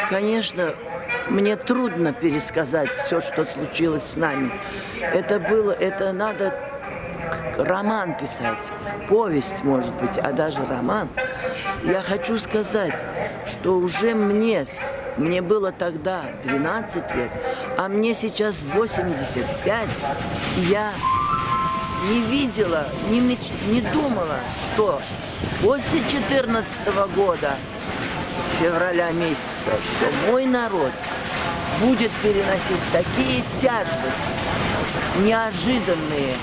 Конечно, мне трудно пересказать все, что случилось с нами. Это надо роман писать, повесть, может быть, а даже роман. Я хочу сказать, что уже мне было тогда 12 лет, а мне сейчас 85, и я не видела, не думала, что после 2014 года, февраля месяца, что мой народ будет переносить такие тяжбы, неожиданные,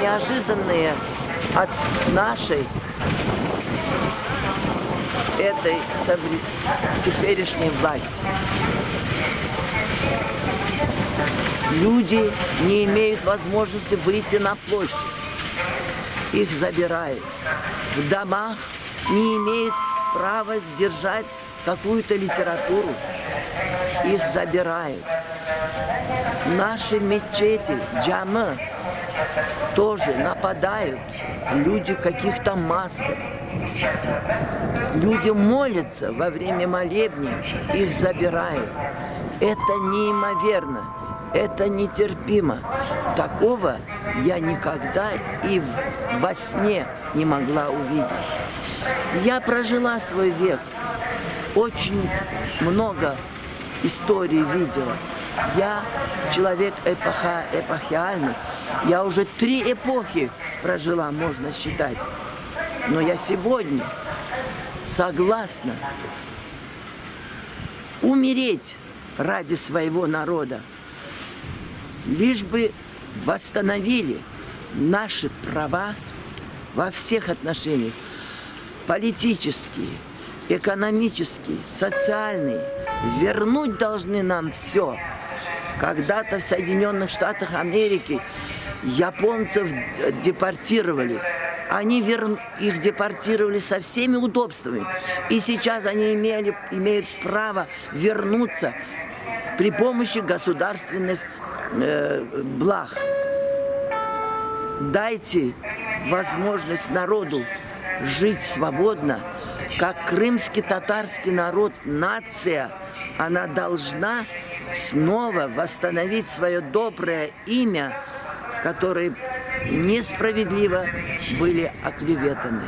неожиданные от нашей этой теперешней власти. Люди не имеют возможности выйти на площадь. Их забирают. В домах не имеют права держать какую-то литературу. Их забирают. Наши мечети, джамы, тоже нападают. Люди в каких-то масках. Люди молятся во время молебни, их забирают. Это неимоверно, это нетерпимо. Такого я никогда и во сне не могла увидеть. Я прожила свой век, очень много историй видела. Я человек эпохальный. Я уже 3 эпохи прожила, можно считать. Но я сегодня согласна умереть ради своего народа, лишь бы восстановили наши права во всех отношениях. Политические, экономические, социальные. Вернуть должны нам все. Когда-то в Соединенных Штатах Америки японцев депортировали. Их депортировали со всеми удобствами. И сейчас они имеют право вернуться при помощи государственных благ. Дайте возможность народу жить свободно, как крымский татарский народ, нация. Она должна снова восстановить свое доброе имя, которое несправедливо были оклеветаны.